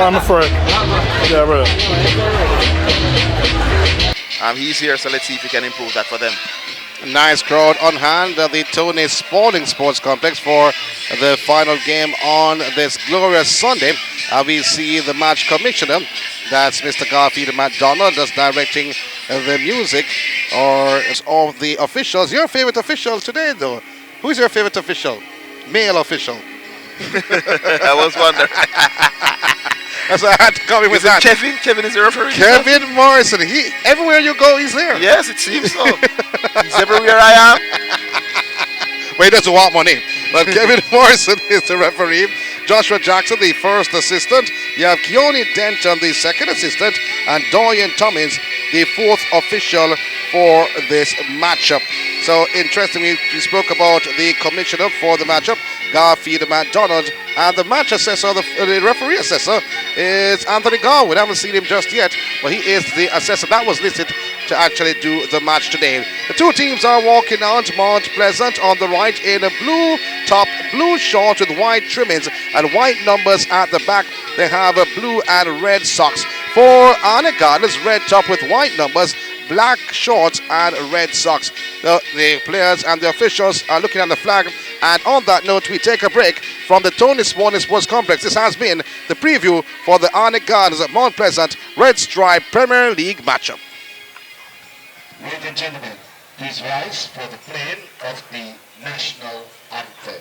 I'm afraid. Yeah, brother. He's here, so let's see if we can improve that for them. Nice crowd on hand at the Tony Spalding Sports Complex for the final game on this glorious Sunday. We see the match commissioner, that's Mr. Garfield McDonald, that's directing the music of the officials. Your favorite official today, though? Who's your favorite official? Male official? I was wondering. That's why I had to come in with that. Kevin? Kevin is the referee? Kevin Morrison. Everywhere you go, he's there. Yes, it seems so. He's everywhere I am. But he doesn't want money. But Kevin Morrison is the referee. Joshua Jackson, the first assistant. You have Keone Denton, the second assistant. And Dorian Tommins, the fourth official for this matchup. So, interestingly, we spoke about the commissioner for the matchup, Garfield McDonald. And the match assessor, the referee assessor, is Anthony Garwood. We haven't seen him just yet, but he is the assessor that was listed to actually do the match today. The two teams are walking out. Mount Pleasant on the right in a blue top, blue short with white trimmings and white numbers at the back. They have a blue and red socks. For Arnett Gardens, red top with white numbers, black shorts and red socks. The players and the officials are looking at the flag. And on that note, we take a break from the Tony Spalding Sports Complex. This has been the preview for the Arnett Gardens at Mount Pleasant Red Stripe Premier League matchup. Ladies and gentlemen, please rise for the playing of the national anthem.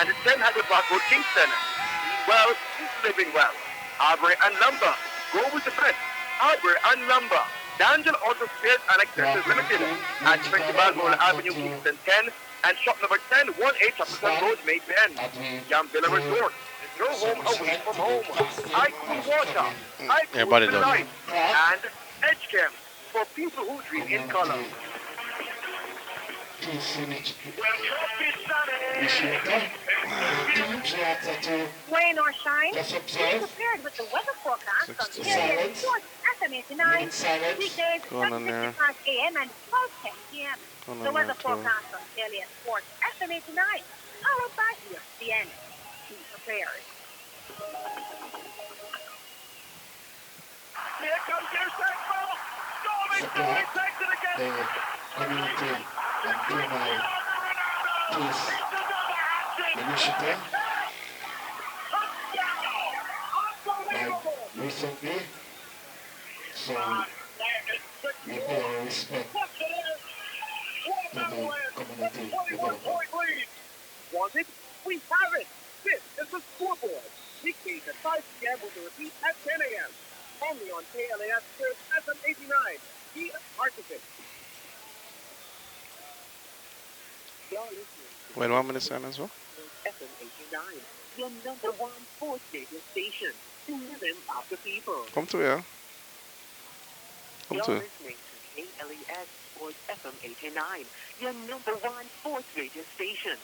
And 10 Haggard Rockwood Kingston. Well, he's living well. Arbery and Lumber. Go with the best. Arbery and Lumber. D'Angelo Auto Spares and Accessories Limited. At 20 Balmoral Avenue, Kingston 10. And shop number 10, 18 Chapman Road, Maypen. Yamvilla Resort. No home away from home. IQ Water. IQ Life. And Edgecam for people who dream in color. Rain or shine, be prepared with the weather forecast on Alien Sports FM 89, weekdays 7:55 a.m. and 12:10 p.m. The weather forecast on Alien Sports FM 89, powered by ESPN. Be prepared. Here comes your set ball. Storming, takes it again. Community and do my peace initiative. Recently, so we pay our respect to the community development. Want it? We have it. This is the scoreboard. Weekdays at 5 p.m. with a repeat at 10 a.m. Only on KLAS Sports FM 89. Be a part of it. Wait 1 minute, as well. FM 89, your number one sports radio station. The rhythm of the people. Come to here. Come to. You're listening to KLAS Sports FM 89, your number one sports radio station.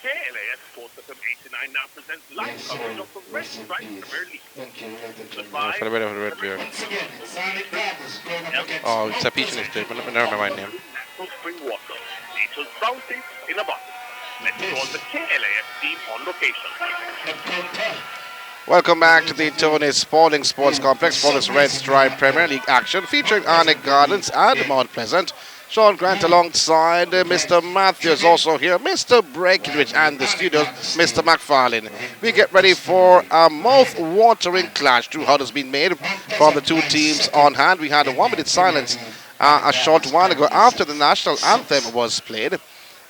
KLAS Sports FM 89 now presents live coverage of the Red Stripe Premier League. Thank you, ladies and gentlemen. For the better of the red beer. Once again, Sonic Gardens going up against... Oh, it's a peach in this place, but I never remember my name. Natural spring water, nature's bounty in a bottle. Let's join the KLAS team on location. Welcome back to the Tony Spalding Sports Complex for this Red Stripe Premier League action featuring Arnett Gardens and Mount Pleasant. Sean Grant alongside Mr. Matthews also here, Mr. Breckenridge and the studios, Mr. McFarlane. We get ready for a mouth-watering clash. 2 huddles being made from the 2 teams on hand. We had a 1-minute silence a short while ago after the national anthem was played.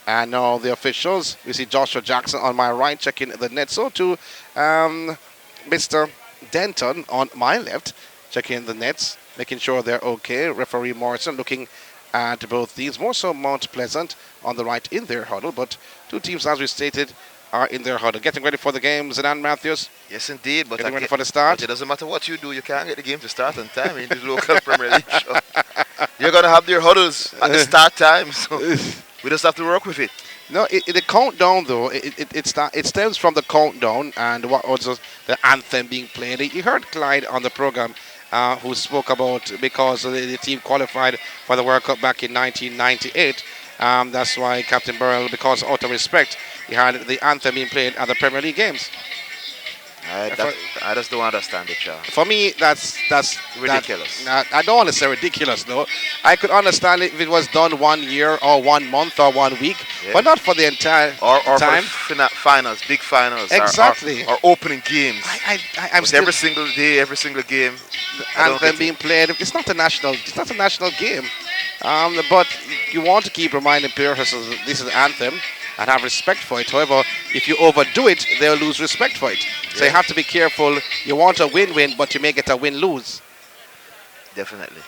And now the officials, we see Joshua Jackson on my right checking the net. So too Mr. Denton on my left checking the nets, making sure they're okay. Referee Morrison looking at both teams, more so Mount Pleasant on the right in their huddle, but 2 teams, as we stated, are in their huddle. Getting ready for the game, Zidane Matthews. Yes, indeed. But getting ready for the start. It doesn't matter what you do, you can't get the game to start on time in the local Premier League show. You're going to have your huddles at the start time, so we just have to work with it. No, the countdown, though, it stems from the countdown and what also the anthem being played. You heard Clyde on the program who spoke about because the team qualified for the World Cup back in 1998. That's why Captain Burrell, because out of respect, he had the anthem being played at the Premier League games. I just don't understand it, Charles. For me, that's ridiculous. I don't want to say ridiculous, though. I could understand it if it was done 1 year or 1 month or 1 week, but not for the entire time. For finals, big finals, exactly, or opening games. I'm still every single day, every single game. The anthem being played. It's not a national game. But you want to keep reminding players this is the anthem and have respect for it. However, if you overdo it, they'll lose respect for it. So you have to be careful. You want a win-win, but you may get a win-lose. Definitely.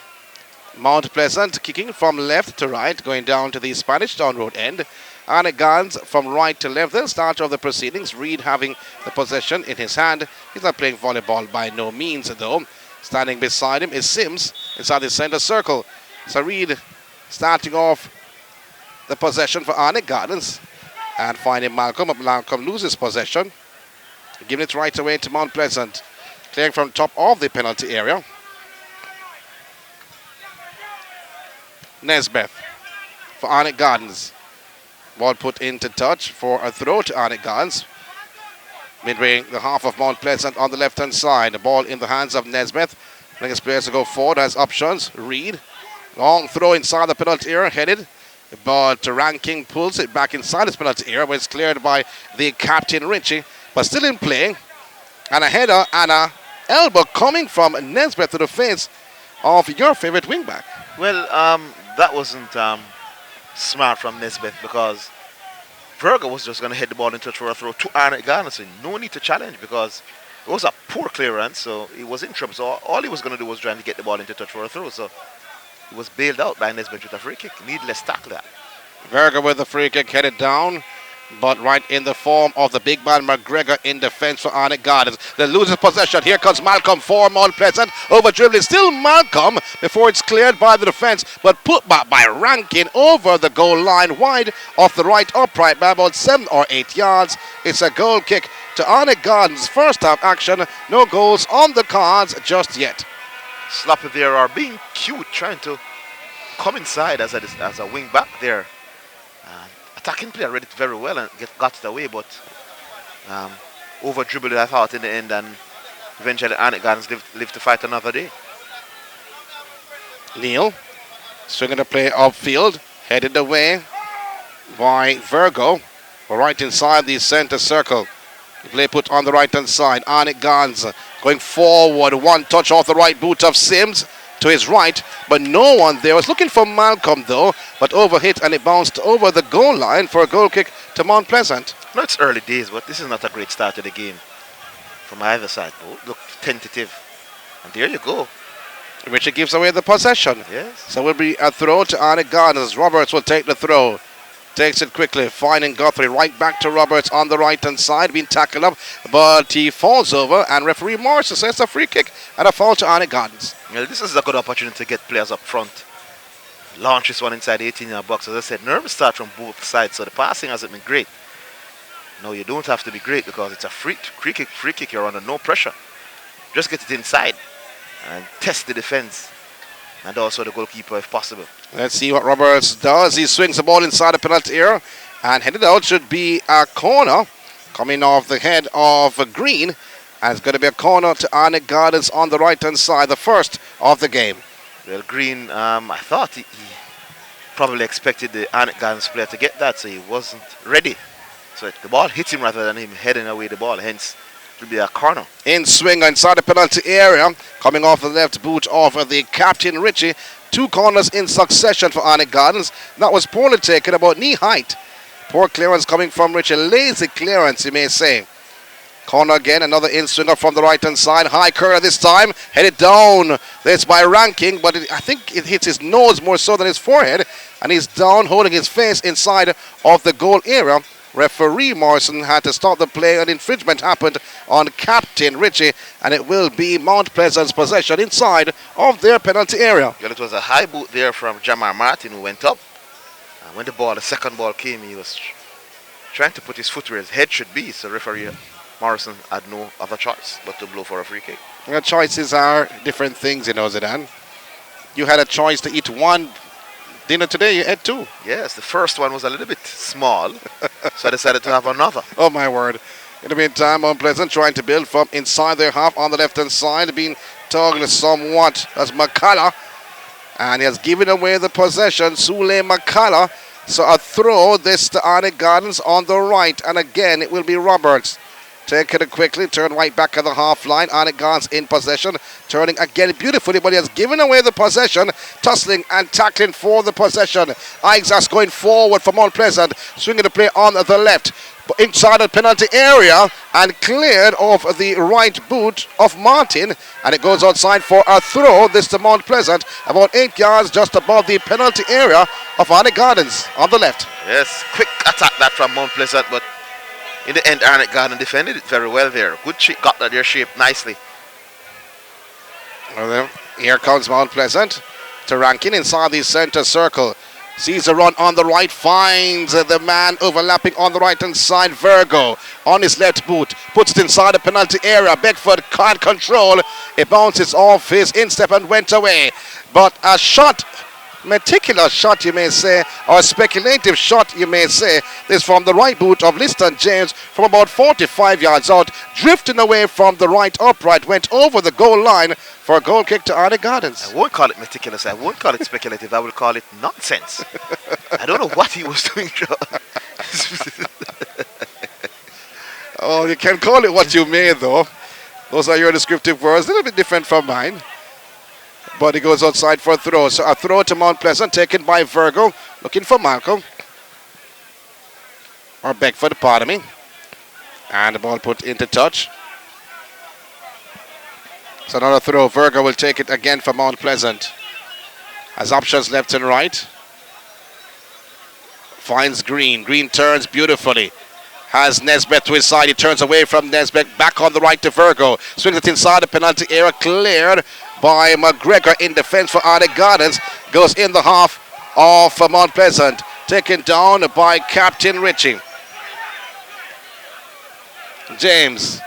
Mount Pleasant kicking from left to right, going down to the Spanish Town Road end. Arnett Gans from right to left. The start of the proceedings. Reed having the possession in his hand. He's not playing volleyball by no means, though. Standing beside him is Sims inside the center circle. So Reed starting off the possession for Arnett Gardens and finding Malcolm. Malcolm loses possession. Giving it right away to Mount Pleasant. Clearing from top of the penalty area. Nesbeth for Arnett Gardens. Ball put into touch for a throw to Arnett Gardens. Midway the half of Mount Pleasant on the left-hand side. The ball in the hands of Nesbeth. Next players to go forward has options. Reed. Long throw inside the penalty area, headed. But Ranking pulls it back inside his penalty area, where it's cleared by the captain Richie. But still in play. And a header and a elbow coming from Nesbeth to the face of your favorite wingback. Well, that wasn't smart from Nesbeth because Virgo was just going to head the ball into a throw to Arnett Gardens. So no need to challenge because it was a poor clearance, so he was in trouble. So all he was going to do was trying to get the ball into touch for a throw. So he was bailed out by Nesbeth with a free kick. Needless tackle that. Virgo with the free kick headed down, but right in the form of the big man McGregor in defense for Arnett Gardens. They loses possession. Here comes Malcolm for Mount Pleasant. Over dribbling. Still Malcolm before it's cleared by the defense, but put back by Rankin over the goal line wide off the right upright by about 7 or 8 yards. It's a goal kick to Arnett Gardens. First half action. No goals on the cards just yet. Sloppy there are being cute, trying to come inside as a wing back there. Attacking player read it very well and got it away, but over dribbled it, I thought, in the end, and eventually Arnett Gardens lived to fight another day. Neil swinging the play upfield, headed away by Virgo, right inside the center circle. The play put on the right hand side. Arnett Gardens going forward, one touch off the right boot of Sims to his right, but no one there. Was looking for Malcolm though, but overhit and it bounced over the goal line for a goal kick to Mount Pleasant. No, it's early days, but this is not a great start to the game from either side. Look tentative, and there you go. Richard gives away the possession. Yes. So it will be a throw to Arnett Gardens. Roberts will take the throw. Takes it quickly, finding Guthrie right back to Roberts on the right-hand side, being tackled up, but he falls over, and referee Morrison says a free kick and a foul to Arnett Gardens. Well, this is a good opportunity to get players up front. Launch this one inside the 18-yard box. As I said, nervous start from both sides, so the passing hasn't been great. No, you don't have to be great because it's a free kick, you're under no pressure. Just get it inside and test the defense and also the goalkeeper if possible. Let's see what Roberts does. He swings the ball inside the penalty area and headed out. Should be a corner coming off the head of Green. And it's going to be a corner to Arnett Gardens on the right-hand side, the first of the game. Well, Green, I thought probably expected the Arnett Gardens player to get that, so he wasn't ready. So the ball hit him rather than him heading away the ball, hence it will be a corner. In swing inside the penalty area, coming off the left boot of the captain Richie. 2 corners in succession for Arnett Gardens. That was poorly taken, about knee height. Poor clearance coming from Richie. Lazy clearance, you may say. Corner again, another in-swinger from the right-hand side. High curler this time, headed down. That's by Ranking, but I think it hits his nose more so than his forehead. And he's down, holding his face inside of the goal area. Referee Morrison had to stop the play. An infringement happened on Captain Richie, and it will be Mount Pleasant's possession inside of their penalty area. Well, it was a high boot there from Jamar Martin who went up. And when the second ball came, he was trying to put his foot where his head should be. So referee Morrison had no other choice but to blow for a free kick. Your choices are different things, you know, Zidane. You had a choice to eat one dinner today, you ate 2. Yes, the first one was a little bit small, so I decided to have another. Oh, my word. In the meantime, Mount Pleasant trying to build from inside their half on the left-hand side, being tugged somewhat as McCullough. And he has given away the possession, Sule McCullough. So a throw, this to Arnett Gardens on the right. And again, it will be Roberts. Take it quickly, turn right back at the half line. Arnett Gardens in possession, turning again beautifully, but he has given away the possession, tussling and tackling for the possession. Isaacs going forward for Mount Pleasant, swinging the play on the left, inside the penalty area, and cleared off the right boot of Martin, and it goes outside for a throw. This to Mount Pleasant, about 8 yards just above the penalty area of Arnett Gardens on the left. Yes, quick attack that from Mount Pleasant, but in the end, Arnett Garden defended it very well there. Good got their shape nicely. Well, then, here comes Mount Pleasant to Rankin inside the center circle. Sees a run on the right, finds the man overlapping on the right-hand side, Virgo, on his left boot, puts it inside the penalty area. Beckford can't control. It bounces off his instep and went away. But a shot, meticulous shot you may say, or a speculative shot you may say, this from the right boot of Liston James from about 45 yards out, drifting away from the right upright, went over the goal line for a goal kick to Arnett Gardens. I won't call it meticulous, I won't call it speculative, I will call it nonsense. I don't know what he was doing. Oh, you can call it what you may though. Those are your descriptive words, a little bit different from mine. But he goes outside for a throw. So a throw to Mount Pleasant taken by Virgo. Looking for Malcolm. Or Beckford, pardon me. And the ball put into touch. So another throw. Virgo will take it again for Mount Pleasant. Has options left and right. Finds Green. Green turns beautifully. Has Nesbitt to his side. He turns away from Nesbitt. Back on the right to Virgo. Swings it inside the penalty area. Cleared by McGregor in defense for Arnett Gardens. Goes in the half of Mount Pleasant. Taken down by Captain Richie. James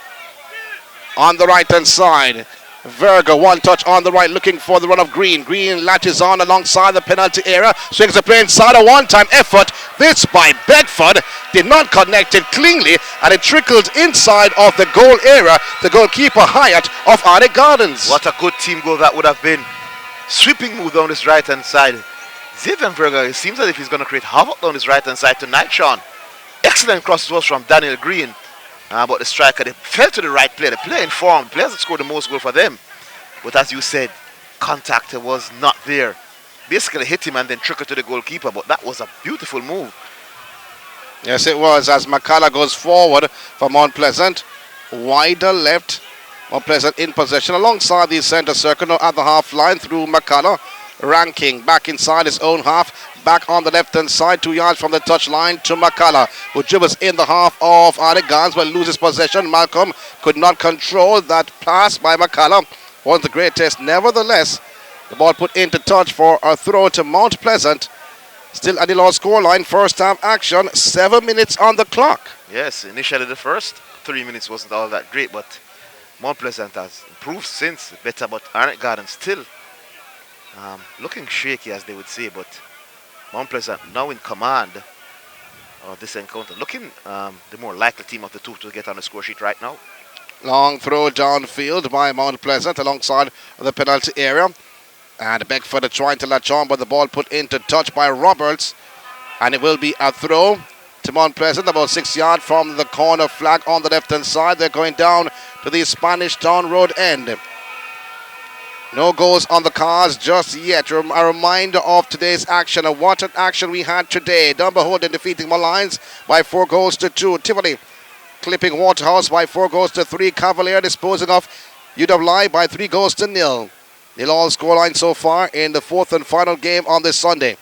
on the right hand side. Virgo, one touch on the right, looking for the run of Green. Green latches on alongside the penalty area. Swings the play inside, a one-time effort. This by Bedford. Did not connect it cleanly, and it trickled inside of the goal area. The goalkeeper Hyatt of Arnett Gardens. What a good team goal that would have been. Sweeping move down this right-hand side. Xavier Virgo, it seems as if he's going to create havoc down this right-hand side tonight, Sean. Excellent cross was from Daniel Green. But the striker, they fell to the right player. The player in form, players that scored the most goal for them. But as you said, contact was not there. Basically hit him and then trickled to the goalkeeper. But that was a beautiful move. Yes, it was, as McCullough goes forward for Mount Pleasant. Wider left. Mount Pleasant in possession alongside the center circle. Now at the half line through McCullough. Ranking back inside his own half. Back on the left-hand side, 2 yards from the touchline to McCullough, who dribbles in the half of Arnett Gardens but loses possession. Malcolm could not control that pass by McCullough. Was the greatest. Nevertheless, the ball put into touch for a throw to Mount Pleasant. Still at the low scoreline, first half action, 7 minutes on the clock. Yes, initially the first 3 minutes wasn't all that great, but Mount Pleasant has improved since. Better, but Arnett Gardens still looking shaky, as they would say, but Mount Pleasant now in command of this encounter. Looking the more likely team of the two to get on the score sheet right now. Long throw downfield by Mount Pleasant alongside the penalty area. And Beckford trying to latch on, but the ball put into touch by Roberts. And it will be a throw to Mount Pleasant, about 6 yards from the corner flag on the left-hand side. They're going down to the Spanish Town Road end. No goals on the cards just yet. A reminder of today's action, and what an action we had today. Dumbarton defeating Malines by 4 goals to 2. Tivoli clipping Waterhouse by 4 goals to 3. Cavalier disposing of UWI by 3 goals to 0. Nil all scoreline so far in the 4th and final game on this Sunday.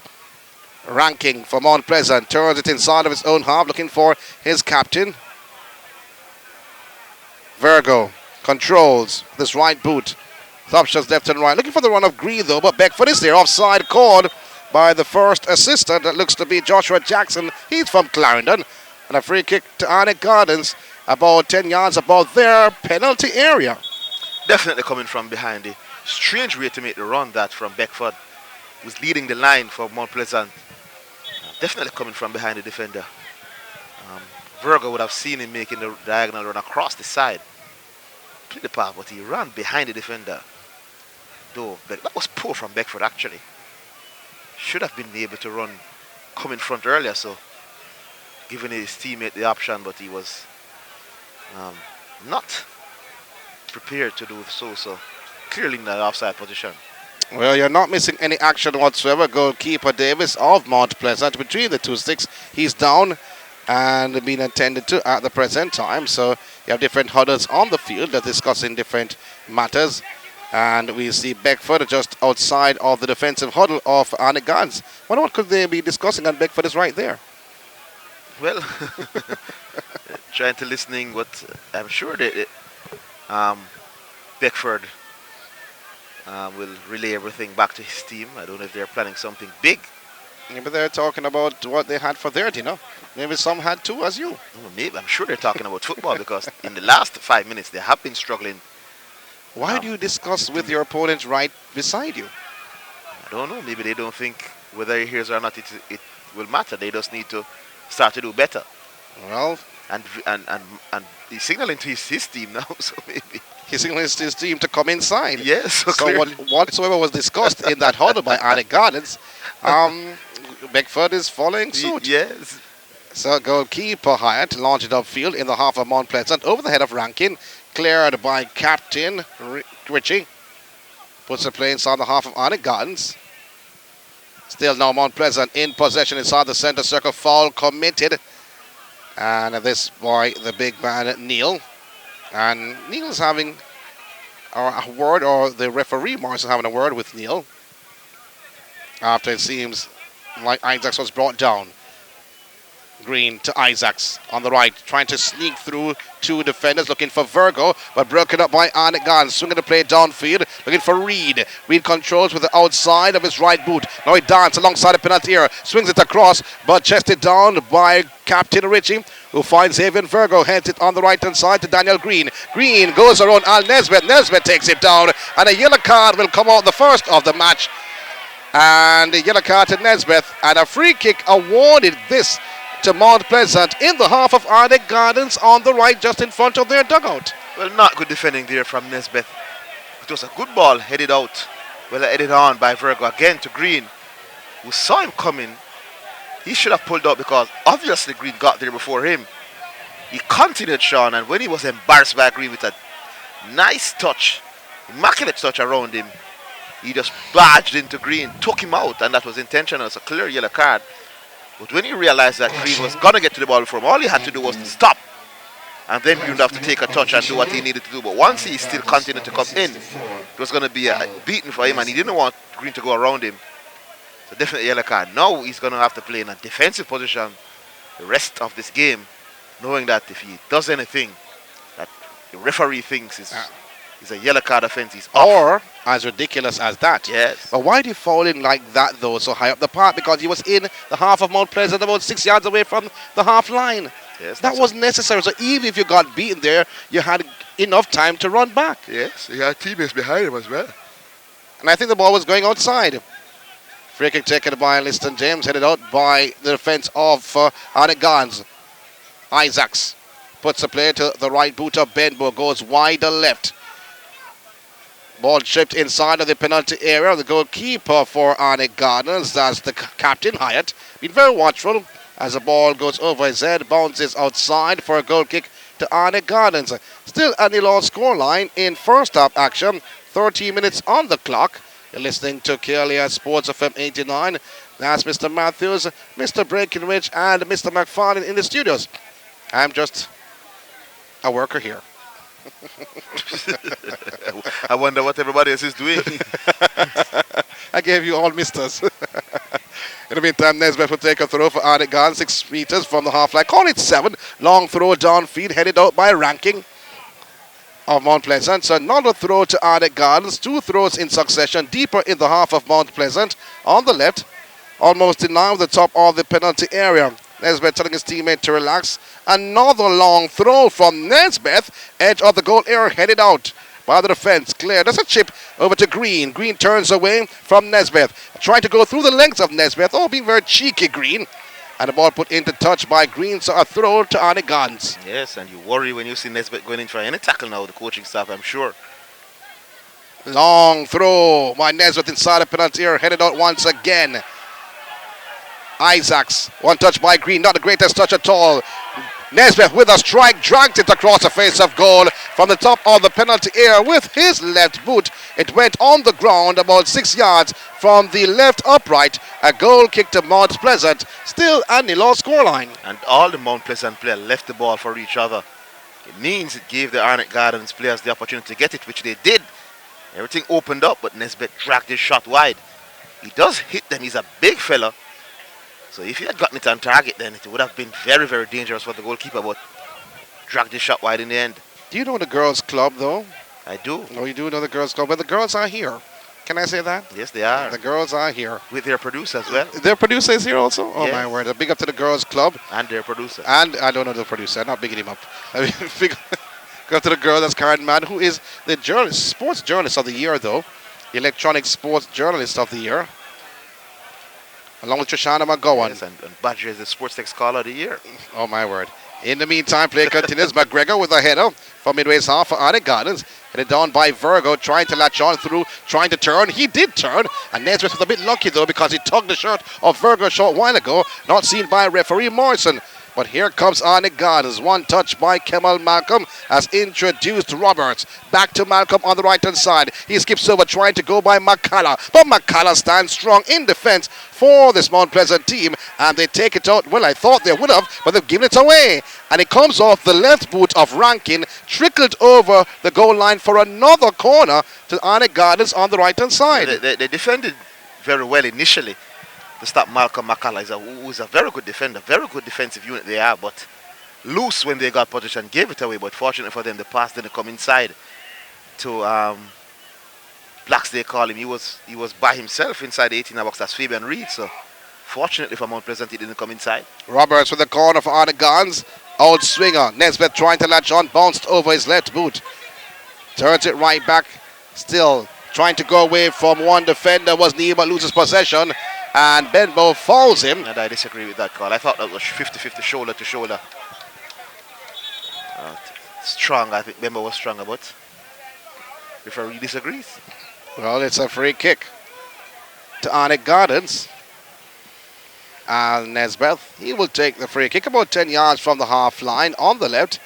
Ranking for Mount Pleasant, turns it inside of his own half, looking for his captain. Virgo controls this right boot. Options left and right, looking for the run of Green though, but Beckford is there, offside called by the first assistant. That looks to be Joshua Jackson. He's from Clarendon. And a free kick to Arnett Gardens, about 10 yards above their penalty area. Definitely coming from behind. The strange way to make the run that from Beckford, who's leading the line for Mount Pleasant. Definitely coming from behind the defender. Virgo would have seen him making the diagonal run across the side. Played the pass, but he ran behind the defender. Though, but that was poor from Beckford actually. Should have been able to run, come in front earlier, so giving his teammate the option, but he was not prepared to do so. So clearly in that offside position. Well, you're not missing any action whatsoever. Goalkeeper Davis of Mount Pleasant between the two sticks. He's down and being attended to at the present time. So you have different huddles on the field that discussing different matters. And we see Beckford just outside of the defensive huddle of Arnett Gardens. Wonder what could they be discussing, and Beckford is right there. Well, trying to listening, but I'm sure that Beckford will relay everything back to his team. I don't know if they're planning something big. Maybe they're talking about what they had for their dinner. Maybe some had too, as you. Well, maybe I'm sure they're talking about football because in the last 5 minutes they have been struggling. Why do you discuss with your opponent right beside you? I don't know. Maybe they don't think whether he hears or not it will matter. They just need to start to do better. Well, and he's signaling to his team now, so maybe he's signaling to his team to come inside. Yes. So whatsoever was discussed in that huddle by Arnett Gardens, Beckford is following suit. Yes. So goalkeeper Hyatt launched it upfield in the half of Mount Pleasant over the head of Rankin, cleared by captain Richie. Puts the play inside the half of Arnett Gardens. Still now Mount Pleasant in possession inside the center circle. Foul committed. And this boy, the big man, Neil. And Neil's having a word, or the referee Morris is having a word with Neil. After it seems like Isaacs was brought down. Green to Isaacs on the right, trying to sneak through 2 defenders, looking for Virgo, but broken up by Arnett Gardens. Swinging the play downfield, looking for Reed. Reed controls with the outside of his right boot. Now he dances alongside the penalty area, swings it across, but chested down by Captain Richie, who finds Xavier Virgo, heads it on the right-hand side to Daniel Green. Green goes around Al Nesbitt. Nesbitt takes it down, and a yellow card will come out, the first of the match. And the yellow card to Nesbitt, and a free kick awarded this to Mount Pleasant in the half of Arnett Gardens on the right, just in front of their dugout. Well, not good defending there from Nesbitt. It was a good ball headed out. Well, headed on by Virgo again to Green, who saw him coming. He should have pulled out because obviously Green got there before him. He continued, Sean, and when he was embarrassed by Green with a nice touch, immaculate touch around him, he just barged into Green, took him out, and that was intentional. It's a clear yellow card. But when he realized that Green was going to get to the ball before him, all he had to do was to stop. And then Green would have to take a touch and do what he needed to do. But once he still continued to come in, it was going to be a beating for him, and he didn't want Green to go around him. So definitely yellow card. Now he's going to have to play in a defensive position the rest of this game, knowing that if he does anything that the referee thinks is a yellow card offense, he's off. Or as ridiculous as that. Yes. But why did he fall in like that though, so high up the park? Because he was in the half of Mount Pleasant, about 6 yards away from the half line. Yes, that was necessary. So even if you got beaten there, you had enough time to run back. Yes, he had teammates behind him as well. And I think the ball was going outside. Free kick taken by Liston James, headed out by the defense of Arnett Gardens. Isaacs puts the play to the right boot of Benbow, goes wide left. Ball chipped inside of the penalty area. The goalkeeper for Arnett Gardens, that's the captain, Hyatt, been very watchful as the ball goes over his head, bounces outside for a goal kick to Arnett Gardens. Still a nil-all scoreline in first half action. 13 minutes on the clock. You're listening to KLES Sports FM 89. That's Mr. Matthews, Mr. Breckenridge, and Mr. McFarlane in the studios. I'm just a worker here. I wonder what everybody else is doing. I gave you all misters. In the meantime, Nesbitt will take a throw for Arnett Gardens, 6 meters from the half line. Call it 7. Long throw downfield, headed out by Ranking of Mount Pleasant. So another throw to Arnett Gardens. 2 throws in succession, deeper in the half of Mount Pleasant. On the left, almost in line with the top of the penalty area. Nesbitt telling his teammate to relax. Another long throw from Nesbitt. Edge of the goal area, headed out by the defense. Clear. There's a chip over to Green. Green turns away from Nesbitt. Trying to go through the length of Nesbitt. Oh, being very cheeky, Green. And the ball put into touch by Green. So a throw to Arnett Gardens. Yes, and you worry when you see Nesbitt going in for any tackle now, the coaching staff, I'm sure. Long throw by Nesbitt inside the penalty area. Headed out once again. Isaacs. One touch by Green. Not the greatest touch at all. Nesbitt with a strike, dragged it across the face of goal from the top of the penalty area with his left boot. It went on the ground about 6 yards from the left upright. A goal kick to Mount Pleasant. Still a nil-all scoreline. And all the Mount Pleasant players left the ball for each other. It means it gave the Arnett Gardens players the opportunity to get it, which they did. Everything opened up, but Nesbitt dragged his shot wide. He does hit them. He's a big fella. So if he had gotten it on target, then it would have been very, very dangerous for the goalkeeper, but dragged the shot wide in the end. Do you know the girls' club, though? I do. Oh, you do know the girls' club. But the girls are here. Can I say that? Yes, they are. The girls are here. With their producer as well. Their producer is here also? Oh, Yes. my word. A big up to the girls' club. And their producer. And I don't know the producer. I'm not bigging him up. I mean, big up to the girl, that's Karen Mann, who is the sports journalist of the year, though. The electronic sports journalist of the year. Along with Shoshana McGowan. Yes, and Badger is the Sports Tech Scholar of the Year. Oh, my word. In the meantime, play continues. McGregor with a header from midway's half for Arnett Gardens. Headed down by Virgo, trying to latch on through, trying to turn. He did turn. And Nesbitt was a bit lucky, though, because he tugged the shirt of Virgo a short while ago. Not seen by referee Morrison. But here comes Arnett Gardens. One touch by Kemal Malcolm has introduced Roberts. Back to Malcolm on the right-hand side. He skips over trying to go by McCullough. But McCullough stands strong in defense for this Mount Pleasant team. And they take it out. Well, I thought they would have, but they've given it away. And it comes off the left boot of Rankin. Trickled over the goal line for another corner to Arnett Gardens on the right-hand side. They defended very well initially to stop Malcolm McCullough, who is a very good defender, very good defensive unit they are, but loose when they got possession, gave it away. But fortunately for them, the pass didn't come inside to Blacks, they call him. He was by himself inside the 18 box. That's Fabian Reed. So fortunately for Mount Pleasant, he didn't come inside. Roberts with the corner for Arnett Gardens. Out swinger. Nesbitt trying to latch on, bounced over his left boot. Turns it right back. Still trying to go away from one defender. Was Neil, but loses possession. And Benbow fouls him. And I disagree with that call. I thought that was 50-50 shoulder to shoulder. Strong, I think Benbow was stronger, but referee disagrees. Well, it's a free kick to Arnett Gardens. And Nesbitt, he will take the free kick about 10 yards from the half line on the left.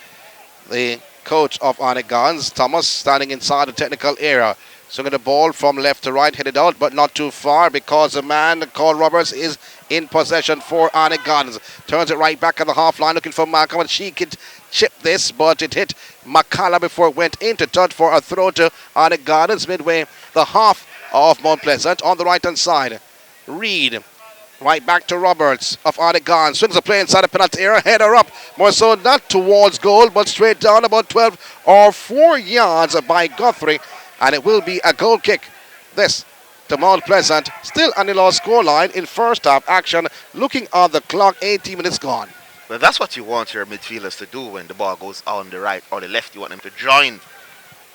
The coach of Arnett Gardens, Thomas, standing inside the technical area. Swinging the ball from left to right, headed out, but not too far because the man called Roberts is in possession for Arnett Gardens. Turns it right back at the half line, looking for Malcolm, and she could chip this, but it hit McCullough before it went into touch for a throw to Arnett Gardens midway the half of Mount Pleasant on the right-hand side. Reed. Right back to Roberts of Arnett Gardens. Swings the play inside the penalty area. Header up. More so not towards goal, but straight down about 12 or 4 yards by Guthrie. And it will be a goal kick. This to Mount Pleasant. Still a nil-all scoreline in first half action. Looking on the clock, 18 minutes gone. Well, that's what you want your midfielders to do when the ball goes on the right or the left. You want them to join.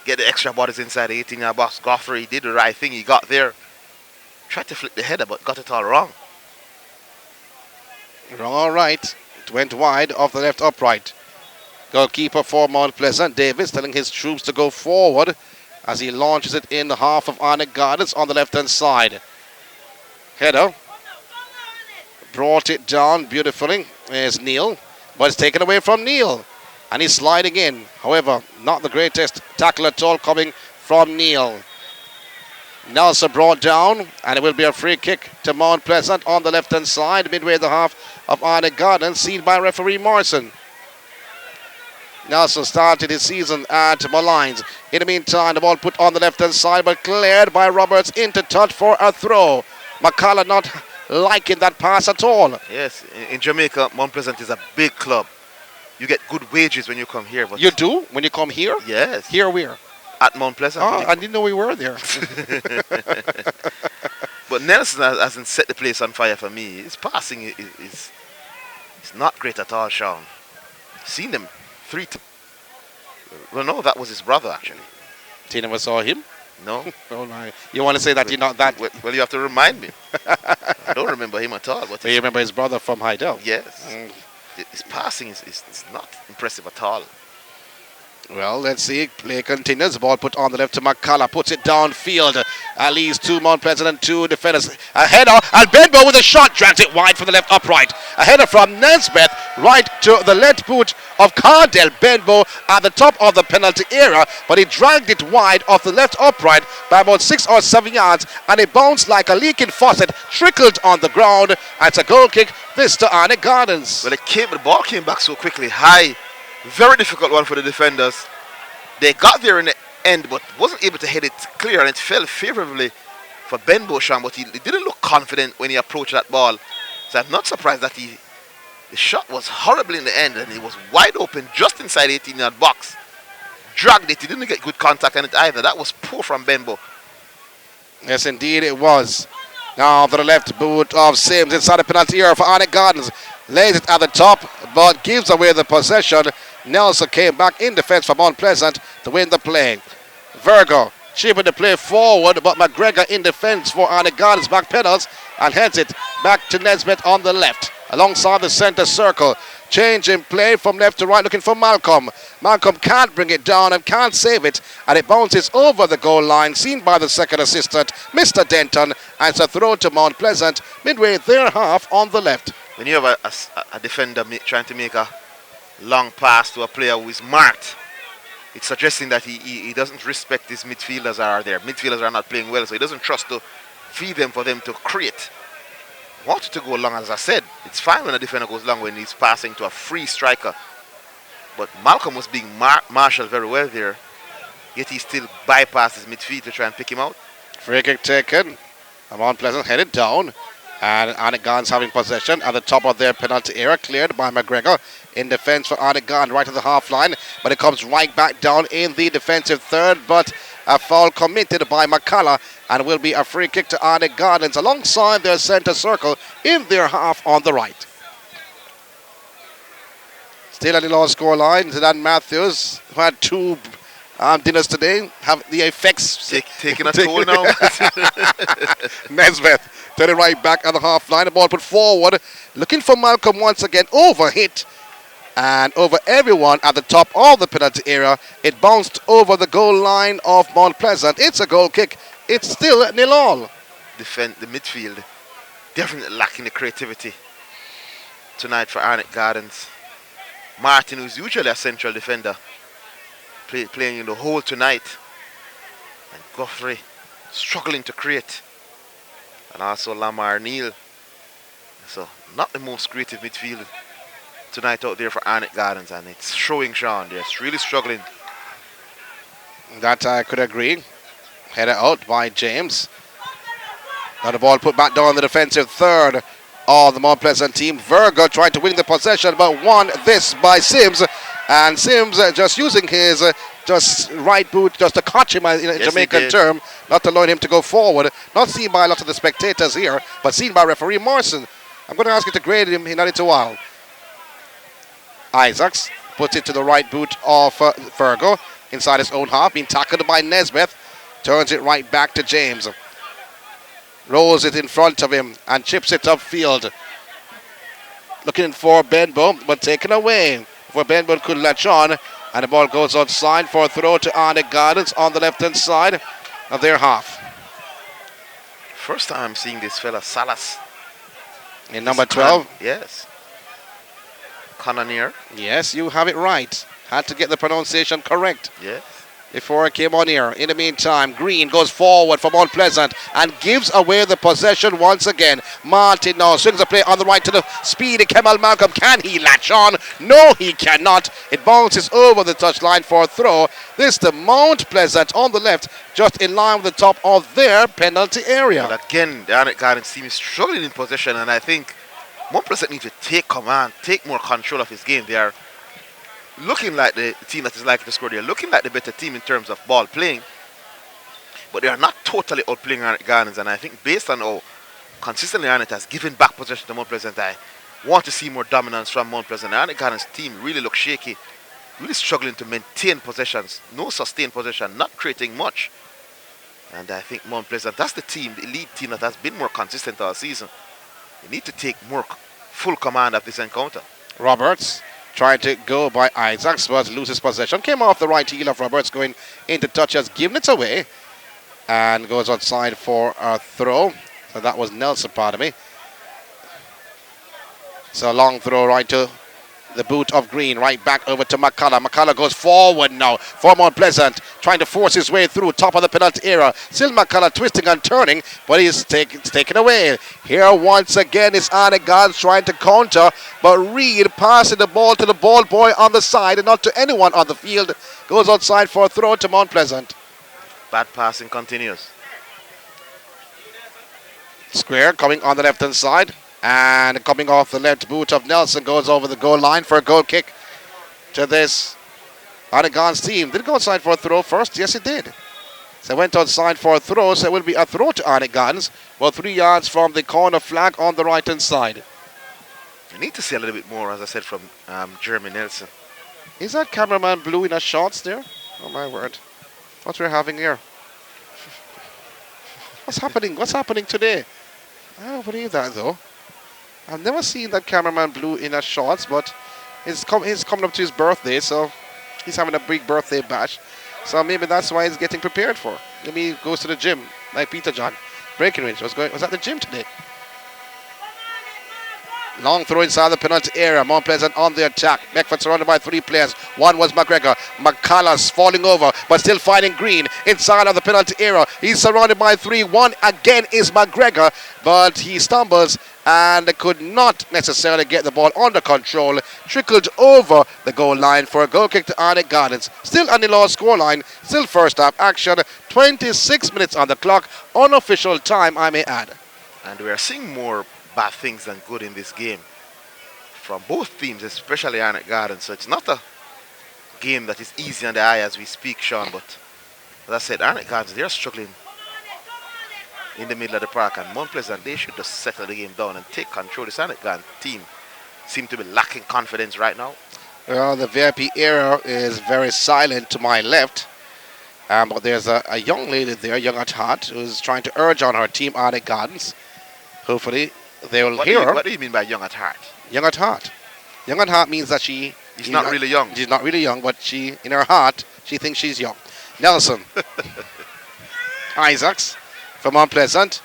Get the extra bodies inside the 18-yard box. Guthrie did the right thing. He got there. Tried to flick the header, but got it all wrong. All right. It went wide off the left upright. Goalkeeper for Mount Pleasant, Davis, telling his troops to go forward. as he launches it in the half of Arnett Gardens on the left-hand side. Header. Brought it down beautifully. There's Neil. But it's taken away from Neil. And he's sliding in. However, not the greatest tackle at all coming from Neil. Nelson brought down, and it will be a free kick to Mount Pleasant on the left-hand side, midway the half of Arnett Gardens, seen by referee Morrison. Nelson started his season at Malines. In the meantime, the ball put on the left-hand side, but cleared by Roberts into touch for a throw. McCullough not liking that pass at all. Yes, in Jamaica, Mount Pleasant is a big club. You get good wages when you come here. But you do? When you come here? Yes. Here where? At Mount Pleasant. Oh, I didn't know we were there. But Nelson hasn't set the place on fire for me. His passing is not great at all, Sean. Seen him 3 times. Well, no, that was his brother, actually. You never saw him? No. Oh, no. You want to say that you're not that... Well, you have to remind me. I don't remember him at all. But you remember his brother from Heidel? Yes. His passing is not impressive at all. Well, let's see. Play continues. Ball put on the left to McCullough. Puts it downfield. At least 2 Mount Pleasant and 2 defenders. A header. And Benbow with a shot. Drags it wide for the left upright. A header from Nesbeth right to the left boot of Cardell. Benbow at the top of the penalty area. But he dragged it wide off the left upright by about 6 or 7 yards. And it bounced like a leaking faucet. Trickled on the ground. And it's a goal kick. This to Arnett Gardens. Well, the ball came back so quickly. High. Very difficult one for the defenders. They got there in the end, but wasn't able to hit it clear, and it fell favorably for Ben Beauchamp, but he didn't look confident when he approached that ball. So I'm not surprised that the shot was horrible in the end, and it was wide open just inside the 18-yard box. Dragged it. He didn't get good contact on it either. That was poor from Benbow. Yes, indeed it was. Now to the left boot of Sims inside the penalty area for Arnett Gardens. Lays it at the top, but gives away the possession. Nelson came back in defense for Mount Pleasant to win the play. Virgo chipping the play forward, but McGregor in defense for Arnett Gardens back pedals and heads it back to Nesbitt on the left alongside the center circle. Change in play from left to right, looking for Malcolm. Malcolm can't bring it down and can't save it, and it bounces over the goal line, seen by the second assistant, Mr. Denton, and it's a throw to Mount Pleasant midway their half on the left. When you have a defender trying to make a long pass to a player who is marked, it's suggesting that he doesn't respect his midfielders are there. Midfielders are not playing well, so he doesn't trust to feed them for them to create. Wanted to go long, as I said. It's fine when a defender goes long when he's passing to a free striker. But Malcolm was being marshaled very well there, yet he still bypassed his midfield to try and pick him out. Free kick taken. Mount Pleasant headed down. And Arnett Gardens having possession at the top of their penalty area, cleared by McGregor in defense for Arnett Gardens right to the half line. But it comes right back down in the defensive third. But a foul committed by McCullough, and will be a free kick to Arnett Gardens alongside their center circle in their half on the right. Still at the low score line. Zidane Matthews, who had 2 dinners today, have the effects taking a toll now. Nesbeth turn it right back at the half line. The ball put forward, looking for Malcolm once again. Overhit and over everyone at the top of the penalty area. It bounced over the goal line of Mount Pleasant. It's a goal kick. It's still 0-0. The midfield definitely lacking the creativity tonight for Arnett Gardens. Martin, who's usually a central defender, playing in the hole tonight, and Guthrie struggling to create, and also Lamar Neal. So not the most creative midfield tonight out there for Arnett Gardens, and it's showing, Sean. They're really struggling. That I could agree. Headed out by James. Now the ball put back down in the defensive third of the Mount Pleasant team. Virgo tried to win the possession, but won this by Sims. And Sims just using his just right boot just to catch him in a Jamaican term, not to allow him to go forward. Not seen by a lot of the spectators here, but seen by referee Morrison. I'm going to ask you to grade him in a little while. Isaacs puts it to the right boot of Virgo inside his own half, being tackled by Nesbeth. Turns it right back to James. Rolls it in front of him and chips it upfield. Looking for Benbow, but taken away. Before Benbow could latch on, And the ball goes outside for a throw to Arnett Gardens on the left-hand side of their half. First time I'm seeing this fella, Salas. In number 12? Yes. Cannoneer. Yes, you have it right. Had to get the pronunciation correct. Yes. Before I came on here. In the meantime, Green goes forward for Mount Pleasant and gives away the possession once again. Martin now swings a play on the right to the speedy Kemal Malcolm. Can he latch on? No, he cannot. It bounces over the touchline for a throw. This to Mount Pleasant on the left, just in line with the top of their penalty area. But again, the Arnett Gardens team is struggling in possession, and I think Mount Pleasant needs to take command, take more control of his game. They are looking like the team that is likely to score. They're looking like the better team in terms of ball playing, but they are not totally outplaying Arnett Gardens. And I think based on how consistently Arnett has given back possession to Mount Pleasant, I want to see more dominance from Mount Pleasant. The Arnett Gardens team really looks shaky, really struggling to maintain possessions, no sustained possession, not creating much. And I think Mount Pleasant, that's the team, the lead team that has been more consistent all season. They need to take more full command of this encounter. Roberts tried to go by Isaacs, but loses possession. Came off the right heel of Roberts, going into touch, has given it away, and goes outside for a throw. So that was Nelson, pardon me. So a long throw right to the boot of Green, right back over to McCullough. McCullough goes forward now for Mount Pleasant, trying to force his way through top of the penalty area. Still McCullough twisting and turning, but he's taken away. Here once again is Arnett Gardens trying to counter, but Reed passing the ball to the ball boy on the side and not to anyone on the field. Goes outside for a throw to Mount Pleasant. Bad passing continues. Square coming on the left hand side. And coming off the left boot of Nelson, goes over the goal line for a goal kick to this Arnett Gardens team. Did it go outside for a throw first? Yes, it did. So it went outside for a throw, so it will be a throw to Arnett Gardens, about 3 yards from the corner flag on the right-hand side. You need to see a little bit more, as I said, from Jeremy Nelson. Is that cameraman blue in our shots there? Oh, my word. What we're having here? What's happening? What's happening today? I don't believe that, though. I've never seen that cameraman blue in our shots, but he's coming up to his birthday, so he's having a big birthday bash. So maybe that's why he's getting prepared for. Maybe he goes to the gym, like Peter John. Breckenridge was at the gym today. Long throw inside the penalty area. Mount Pleasant on the attack. Beckford surrounded by 3 players. One was McGregor. McCallus falling over, but still finding Green inside of the penalty area. He's surrounded by 3. One again is McGregor, but he stumbles and could not necessarily get the ball under control. Trickled over the goal line for a goal kick to Arnett Gardens. Still on the low score line. Still first half action. 26 minutes on the clock. Unofficial time, I may add. And we are seeing more bad things than good in this game from both teams, especially Arnett Gardens. So it's not a game that is easy on the eye as we speak, Sean, but as I said, Arnett Gardens, they're struggling in the middle of the park, and Mount Pleasant, they should just settle the game down and take control. This Arnett Gardens team seem to be lacking confidence right now. Well, the VIP area is very silent to my left, but there's a young lady there, young at heart, who's trying to urge on her team, Arnett Gardens. Hopefully they will hear her. What do you mean by young at heart? Young at heart. Young at heart means that she's not really young. She's not really young, but she, in her heart, she thinks she's young. Nelson. Isaacs from Mount Pleasant.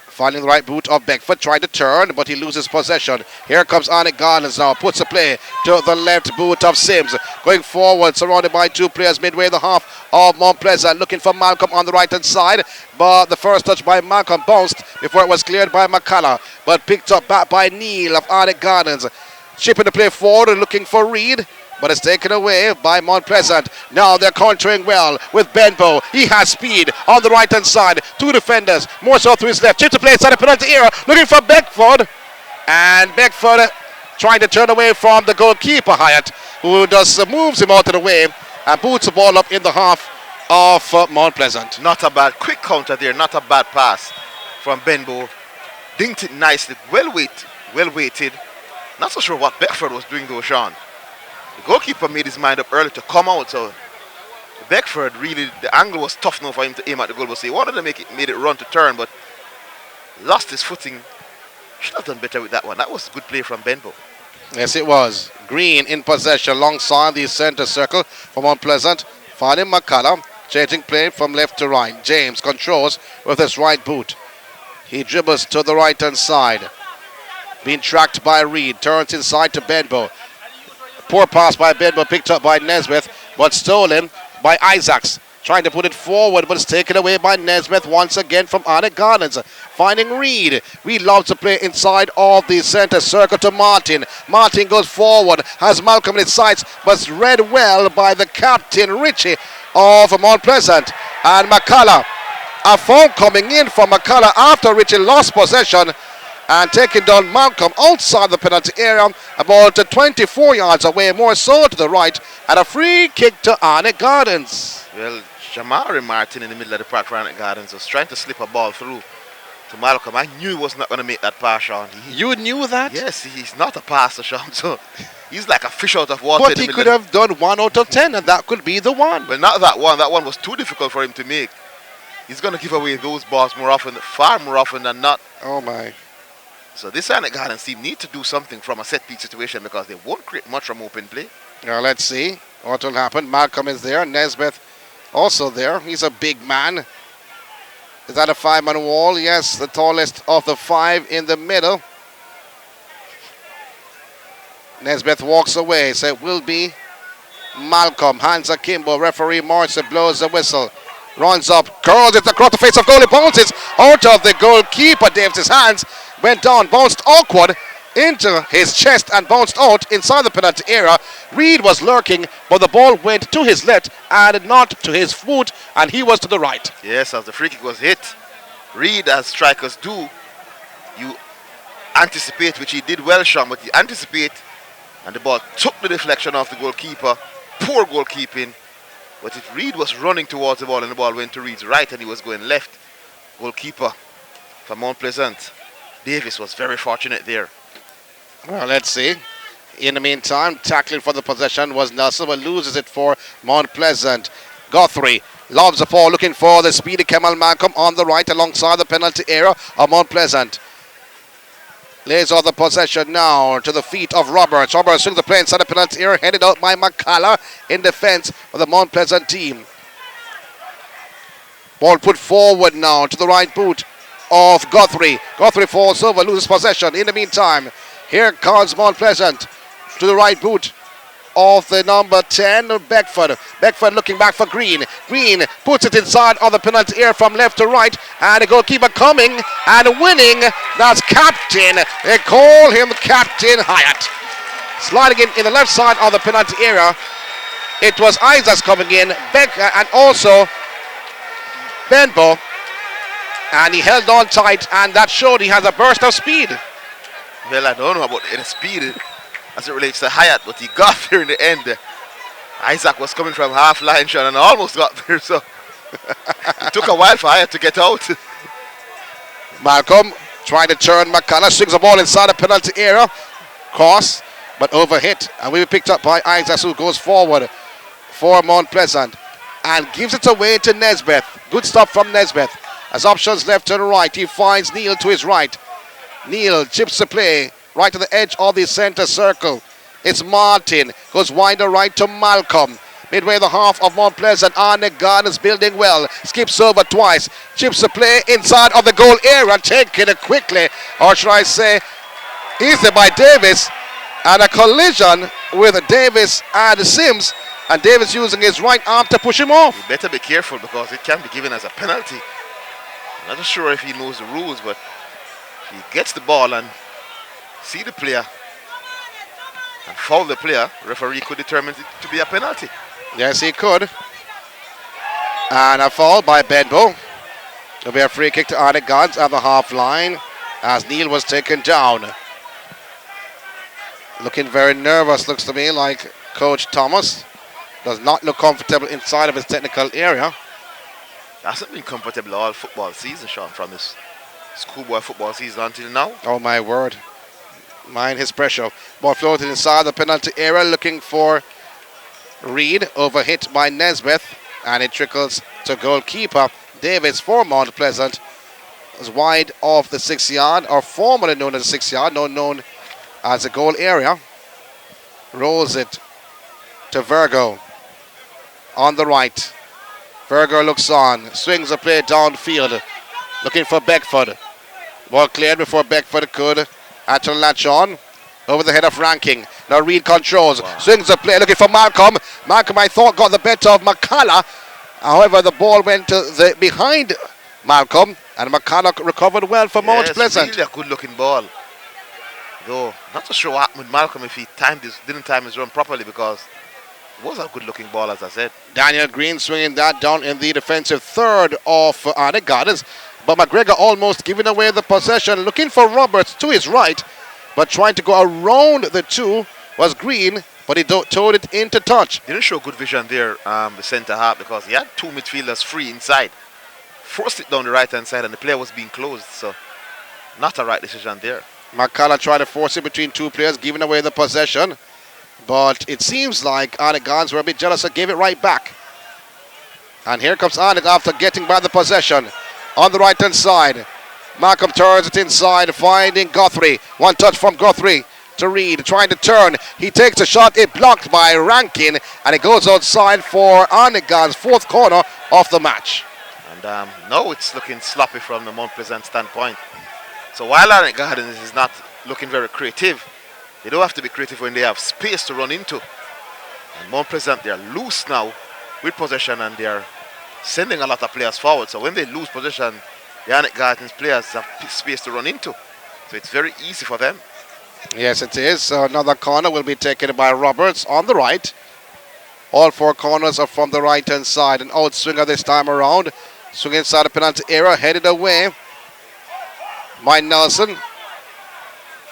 Finding the right boot of Beckford, tried to turn, but he loses possession. Here comes Arnett Gardens now, puts a play to the left boot of Sims. Going forward, surrounded by 2 players midway the half of Mount Pleasant, looking for Malcolm on the right-hand side. But the first touch by Malcolm bounced before it was cleared by McCullough, but picked up back by Neal of Arnett Gardens. Chipping the play forward and looking for Reed, but it's taken away by Mount Pleasant. Now they're countering well with Benbow. He has speed on the right-hand side. 2 defenders, more so to his left. Chip to play inside the penalty area, looking for Beckford. And Beckford trying to turn away from the goalkeeper, Hyatt, who just moves him out of the way and boots the ball up in the half of Mount Pleasant. Not a bad, quick counter there, not a bad pass from Benbow. Dinked it nicely, well weighted. Not so sure what Beckford was doing though, Sean. The goalkeeper made his mind up early to come out, so Beckford really, the angle was tough enough for him to aim at the goal, but he wanted to made it run to turn, but lost his footing. Should have done better with that one. That was a good play from Benbow. Yes, it was. Green in possession alongside the center circle from Mount Pleasant. Finding McCallum. Changing play from left to right. James controls with his right boot. He dribbles to the right-hand side. Being tracked by Reed. Turns inside to Benbow. Poor pass by Benbow, picked up by Nesmith, but stolen by Isaacs. Trying to put it forward, but it's taken away by Nesmith once again from Arnett Gardens. Finding Reed. Reed loves to play inside of the center circle to Martin. Martin goes forward, has Malcolm in his sights, but read well by the captain, Richie, of Mount Pleasant. And McCullough. A foul coming in from McCullough after Richie lost possession and taking down Malcolm outside the penalty area, about 24 yards away, more so to the right, and a free kick to Arnett Gardens. Well, Jamari Martin in the middle of the park for Arnett Gardens was trying to slip a ball through to Malcolm. I knew he was not going to make that pass, Sean. You knew that? Yes, he's not a passer, Sean, so he's like a fish out of water. But he could have done 1 out of 10, and that could be the one. Well, not that one. That one was too difficult for him to make. He's going to give away those balls more often, far more often than not. Oh, my. So this Arnett Gardens team need to do something from a set-piece situation because they won't create much from open play. Now, let's see what will happen. Malcolm is there. Nesmith also there. He's a big man. Is that a 5-man wall? Yes, the tallest of the 5 in the middle. Nesmith walks away. So it will be Malcolm. Hands akimbo. Referee Morrison blows the whistle. Runs up, curls it across the face of goalie, bounces out of the goalkeeper. Davis' hands went down, bounced awkward into his chest and bounced out inside the penalty area. Reed was lurking, but the ball went to his left and not to his foot, and he was to the right. Yes, as the free kick was hit, Reed, as strikers do, you anticipate, which he did well, Sean, but you anticipate, and the ball took the deflection off the goalkeeper. Poor goalkeeping. But if Reed was running towards the ball and the ball went to Reed's right and he was going left, goalkeeper from Mount Pleasant, Davis, was very fortunate there. Well, let's see. In the meantime, tackling for the possession was Nelson, but loses it for Mount Pleasant. Guthrie lobs the ball, looking for the speedy Kemal Malcolm on the right alongside the penalty area of Mount Pleasant. Lays on the possession now to the feet of Roberts. Roberts swings the play inside the penalty area, headed out by McCullough in defense for the Mount Pleasant team. Ball put forward now to the right boot of Guthrie. Guthrie falls over, loses possession. In the meantime, here comes Mount Pleasant to the right boot of the number 10, Beckford. Beckford looking back for Green. Green puts it inside on the penalty area from left to right, and the goalkeeper coming and winning. That's Captain. They call him Captain Hyatt. Sliding in the left side of the penalty area. It was Isaacs coming in, Becker, and also Benbow, and he held on tight, and that showed he has a burst of speed. Well, I don't know about the speed as it relates to Hyatt, but he got there in the end. Isaac was coming from half line shot and almost got there, so it took a while for Hyatt to get out. Malcolm trying to turn McCullough, swings the ball inside the penalty area. Cross, but overhit, and will be picked up by Isaac, who goes forward for Mount Pleasant and gives it away to Nesmith. Good stop from Nesmith. As options left to the right, he finds Neal to his right. Neal chips the play right to the edge of the center circle. It's Martin, goes wider right to Malcolm. Midway the half of Mount Pleasant, Arnett Gardens building well. Skips over twice, chips the play inside of the goal area, taking it quickly, or should I say, easy by Davis, and a collision with Davis and Sims, and Davis using his right arm to push him off. You better be careful because it can be given as a penalty. I'm not sure if he knows the rules, but he gets the ball and see the player and foul the player, referee could determine it to be a penalty. Yes, he could. And a foul by Benbow. It'll be a free kick to Arnett Gardens at the half line as Neal was taken down. Looking very nervous, looks to me like Coach Thomas. Does not look comfortable inside of his technical area. Hasn't been comfortable all football season, Sean, from his schoolboy football season until now. Oh my word. Mind his pressure. Ball floated inside the penalty area, looking for Reed, overhit by Nesmith, and it trickles to goalkeeper Davis for Mount Pleasant. Is wide off the 6 yard, or formerly known as the 6 yard, now known as the goal area. rolls it to Virgo on the right. Virgo looks on, swings the play downfield, looking for Beckford. Ball cleared before Beckford could actually latch on. Over the head of Ranking. Now Reed controls, swings the play, looking for Malcolm. Malcolm, I thought, got the better of McCullough. However, the ball went to the behind Malcolm, and McCullough recovered well for Mount Pleasant. Really a good-looking ball. Though, not so sure what happened with Malcolm if he didn't time his run properly, because it was a good-looking ball, as I said. Daniel Green swinging that down in the defensive third of Arnett Gardens. But McGregor almost giving away the possession, looking for Roberts to his right, but trying to go around the two was Green, but he towed it into touch. Didn't show good vision there, the centre half, because he had two midfielders free inside. Forced it down the right-hand side, and the player was being closed, so not a right decision there. McCullough tried to force it between two players, giving away the possession, but it seems like Arnett Gardens were a bit jealous and gave it right back. And here comes Arnett after getting by the possession on the right-hand side. Malcolm turns it inside, finding Guthrie. One touch from Guthrie to Reed, trying to turn. He takes a shot, it blocked by Rankin, and it goes outside for Arnett Gardens' fourth corner of the match. And now it's looking sloppy from the Mount Pleasant standpoint. So while Arnett Gardens is not looking very creative, they don't have to be creative when they have space to run into. And Mount Pleasant, they're loose now with possession, and they're sending a lot of players forward. So when they lose possession, the Arnett Gardens players have space to run into. So it's very easy for them. Yes, it is. So another corner will be taken by Roberts on the right. All four corners are from the right-hand side. An outswinger this time around. Swing inside the penalty area, headed away by Nelson.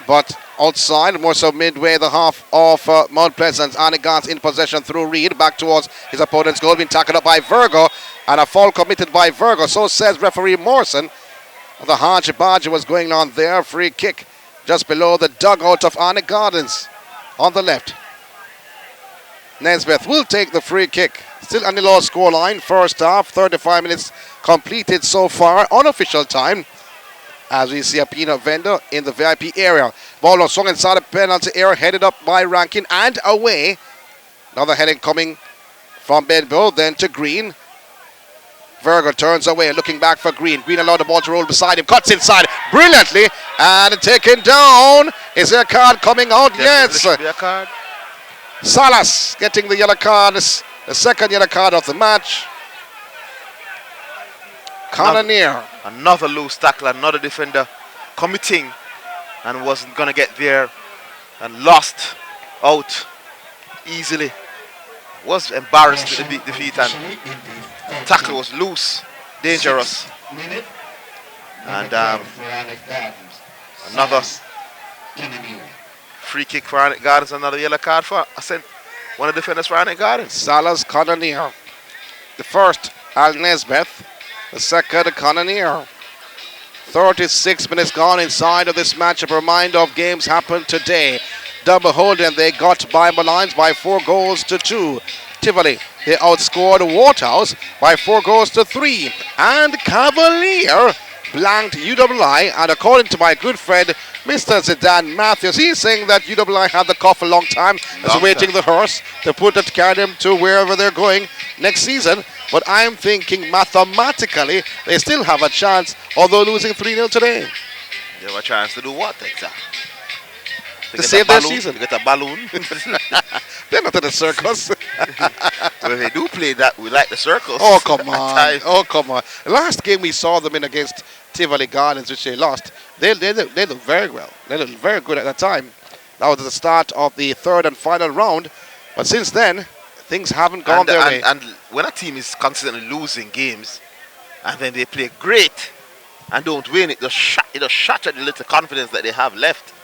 But outside, more so midway the half of Mount Pleasant. Arnett Gardens in possession through Reed. Back towards his opponent's goal. Being tackled up by Virgo. And a foul committed by Virgo. So says referee Morrison. The hodgepodge was going on there. Free kick just below the dugout of Arnett Gardens on the left. Nesbeth will take the free kick. Still on the low score line. First half, 35 minutes completed so far. Unofficial time. As we see a peanut vendor in the VIP area. Ball swung inside the penalty area. Headed up by Rankin and away. Another heading coming from Bedbo. Then to Green. Virgo turns away, looking back for Green. Green allowed the ball to roll beside him. Cuts inside brilliantly. And taken down. Is there a card coming out? Yes. There should be a card. Salas getting the yellow card. The second yellow card of the match. Cannonier. Another loose tackle. Another defender committing and wasn't going to get there. And lost out easily. Was embarrassed with the defeat, and tackle was loose, dangerous. And another free kick for Arnett Gardens, another yellow card for one of the defenders for Arnett Gardens. Salas Cannonier. The first, Al Nesbeth. The second, Cannonier. 36 minutes gone inside of this matchup. A reminder of games happened today. Double Holden, they got by Malines by 4-2. Tivoli, they outscored Waterhouse by 4-3. And Cavalier blanked UWI. And according to my good friend, Mr. Zidane Matthews, he's saying that UWI had the cough a long time. Is waiting the hearse to carry them to wherever they're going next season. But I'm thinking mathematically, they still have a chance, although losing 3-0 today. They have a chance to do what exactly? To save their season. To get a balloon. They're not in the circus. Well, they do play that. We like the circus. Oh, come on. Oh, come on. Last game we saw them in against Tivoli Gardens, which they lost. They looked very well. They looked very good at that time. That was the start of the third and final round. But since then, things haven't gone their way. And when a team is consistently losing games, and then they play great and don't win, it just shatters the little confidence that they have left.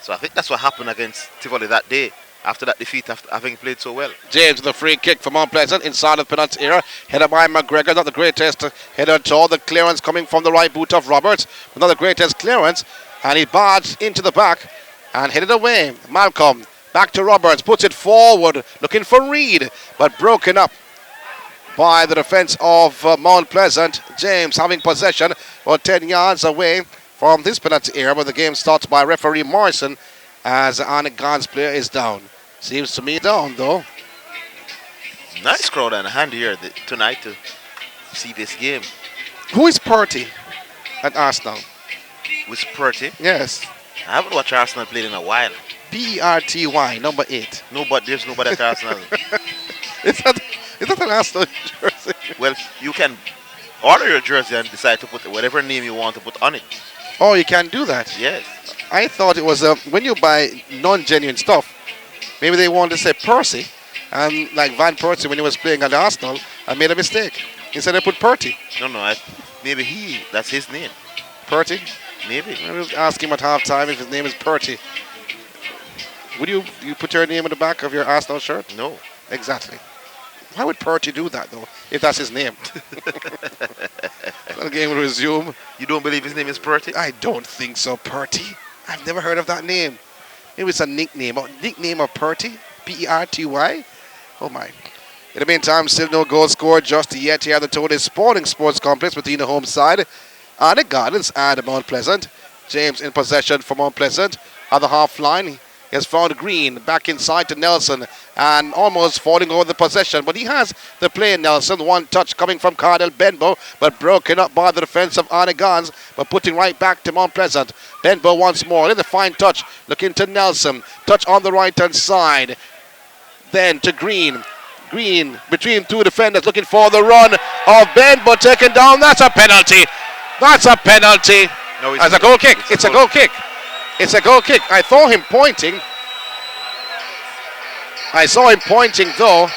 So I think that's what happened against Tivoli that day, after that defeat, after having played so well. James with the free kick from Mount Pleasant inside the penalty area. Headed by McGregor, not the greatest header at all. The clearance coming from the right boot of Roberts. Not the greatest clearance. And he barged into the back and headed away. Malcolm back to Roberts, puts it forward, looking for Reed, but broken up by the defense of Mount Pleasant. James having possession about 10 yards away from this penalty area, but the game starts by referee Morrison as Arnett Gardens player is down. Seems to me down though. Nice crowd and hand here tonight to see this game. Who is Purty at Arsenal? With Purty. Yes. I haven't watched Arsenal play in a while. Perty, number 8. There's nobody at Arsenal. Is that an Arsenal jersey? Well, you can order your jersey and decide to put whatever name you want to put on it. Oh, you can do that? Yes. I thought it was when you buy non-genuine stuff, maybe they wanted to say Percy, and like Van Persie when he was playing at Arsenal, I made a mistake. Instead I put Purty. No, maybe that's his name. Purty? Maybe. I will ask him at halftime if his name is Purty. Would you put your name on the back of your Arsenal shirt? No. Exactly. Why would Purty do that though, if that's his name? The game will resume. You don't believe his name is Purty? I don't think so, Purty. I've never heard of that name. Maybe it's a nickname. A nickname of Purty? Perty? Oh my. In the meantime, still no goal scored just yet here at the Tony Sporting Sports Complex between the home side, Arnett Gardens and Mount Pleasant. James in possession for Mount Pleasant. At the half line, he has found Green back inside to Nelson and almost falling over the possession. But he has the play, Nelson. One touch coming from Cardell Benbow, but broken up by the defense of Arnett Gardens, but putting right back to Mount Pleasant. Benbow once more. Then the fine touch looking to Nelson. Touch on the right-hand side. Then to Green. Green between two defenders looking for the run of Benbow taken down. That's a penalty. That's a penalty. No, it's a goal kick. It's a goal kick. It's a goal kick. I saw him pointing. Though,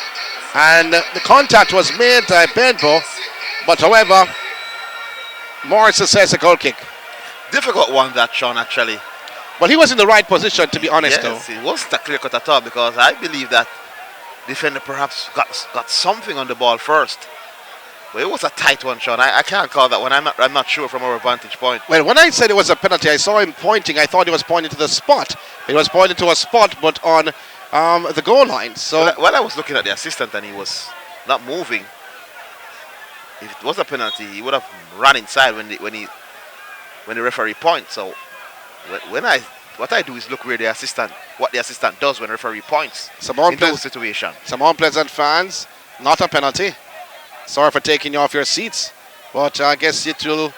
and the contact was made by Benbow. But however, Morrison says a goal kick. Difficult one that, Sean, actually. Well, he was in the right position, to be honest, yes, though. It wasn't a clear cut at all because I believe that defender perhaps got something on the ball first. But it was a tight one, Sean. I can't call that one. I'm not sure from our vantage point. Well, when I said it was a penalty, I saw him pointing. I thought he was pointing to the spot. He was pointing to a spot, but on the goal line. So I was looking at the assistant and he was not moving. If it was a penalty, he would have run inside when the referee points. So what I do is look what the assistant does when the referee points in those situations. Some unpleasant fans, not a penalty. Sorry for taking you off your seats, but I guess you'll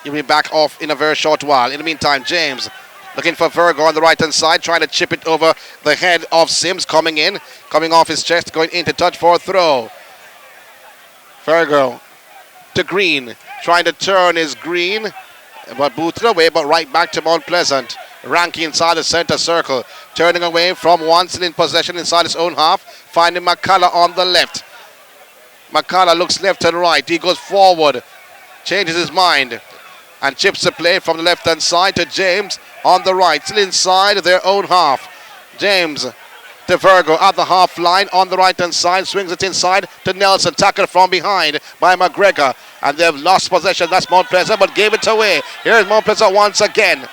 be back off in a very short while. In the meantime, James looking for Virgo on the right-hand side, trying to chip it over the head of Sims, coming off his chest, going into touch for a throw. Virgo to Green, trying to turn his Green, but booted away, but right back to Mount Pleasant. Ranky inside the center circle, turning away from Watson in possession inside his own half, finding McCullough on the left. McCullough looks left and right. He goes forward, changes his mind, and chips the play from the left-hand side to James on the right, still inside their own half. James to Virgo at the half line on the right-hand side, swings it inside to Nelson, tackled from behind by McGregor, and they've lost possession. That's Mount Pleasant, but gave it away. Here's Mount Pleasant once again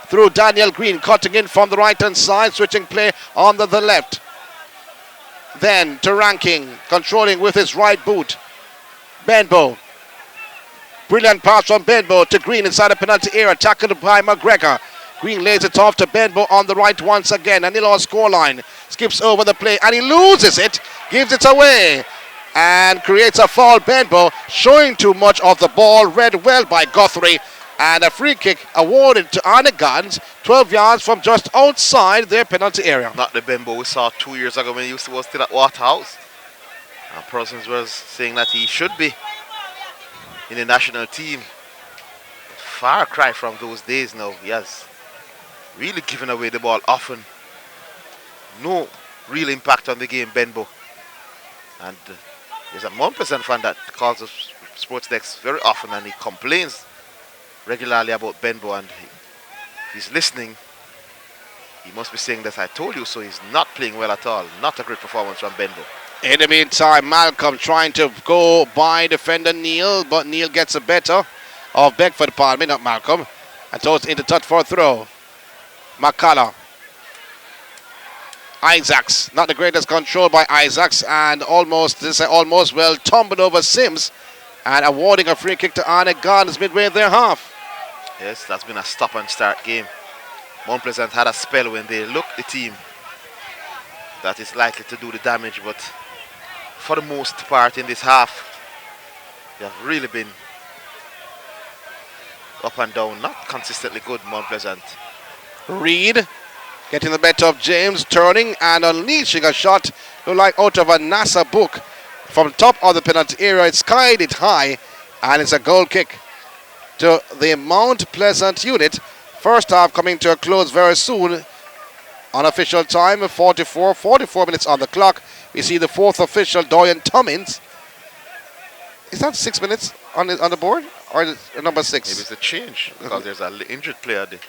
through Daniel Green, cutting in from the right-hand side, switching play on the left. Then to Ranking, controlling with his right boot. Benbow. Brilliant pass from Benbow to Green inside the penalty area, tackled by McGregor. Green lays it off to Benbow on the right once again. And Anil on scoreline. Skips over the play and he loses it. Gives it away. And creates a foul. Benbow showing too much of the ball. Read well by Guthrie. And a free kick awarded to Arnett Gardens, 12 yards from just outside their penalty area. Not the Benbow we saw 2 years ago when he was still at Waterhouse. And persons was saying that he should be in the national team. Far cry from those days now. He has really given away the ball often. No real impact on the game, Benbow. And there's a Mount Pleasant fan that calls us Sports Desk very often and he complains regularly about Benbow, and if he's listening, he must be saying that I told you so. He's not playing well at all. Not a great performance from Benbow. In the meantime, Malcolm trying to go by defender Neil, but Neil gets a better of Beckford, pardon me, not Malcolm, and throws into touch for a throw. McCullough. Isaacs, not the greatest control by Isaacs, and almost well tumbled over Sims, and awarding a free kick to Arnett Gardens midway in their half. Yes, that's been a stop and start game. Mount Pleasant had a spell when they looked the team that is likely to do the damage, but for the most part in this half, they have really been up and down, not consistently good, Mount Pleasant. Reed getting the better of James, turning and unleashing a shot look like out of a NASA book from top of the penalty area. It skied it high, and it's a goal kick to the Mount Pleasant unit. First half coming to a close very soon. Unofficial time of 44 minutes on the clock. We see the fourth official, Doyen Tommins. Is that 6 minutes on the board? Or is it number 6? Maybe it's a change because there's an injured player there.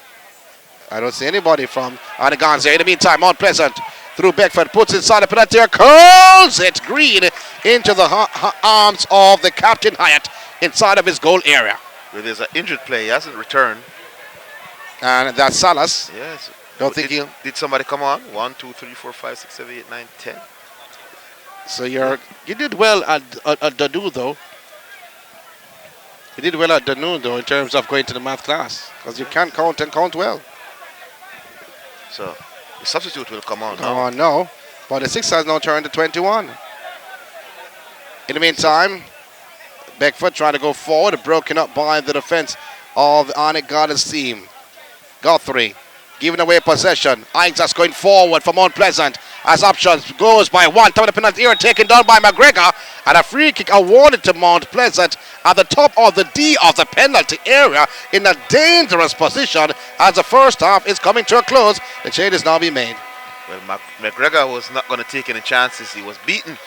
I don't see anybody from Anaganza. In the meantime, Mount Pleasant through Beckford, puts inside the penalty area, curls it green into the arms of the captain Hyatt inside of his goal area. Well, there's an injured player, he hasn't returned. And that's Salas. Yes. Don't think he'll. Did somebody come on? 1, 2, 3, 4, 5, 6, 7, 8, 9, 10. So you did well at Danu though. You did well at Danu though in terms of going to the math class, because you can count and count well. So the substitute will come on now. Come on now. But the 6 has now turned to 21. In the meantime, Beckford trying to go forward, broken up by the defense of the Arnett Gardens team. Guthrie giving away possession. Isaacs going forward for Mount Pleasant as options goes by one. Top of the penalty area taken down by McGregor, and a free kick awarded to Mount Pleasant at the top of the D of the penalty area in a dangerous position as the first half is coming to a close. The change is now being made. Well, McGregor was not going to take any chances. He was beaten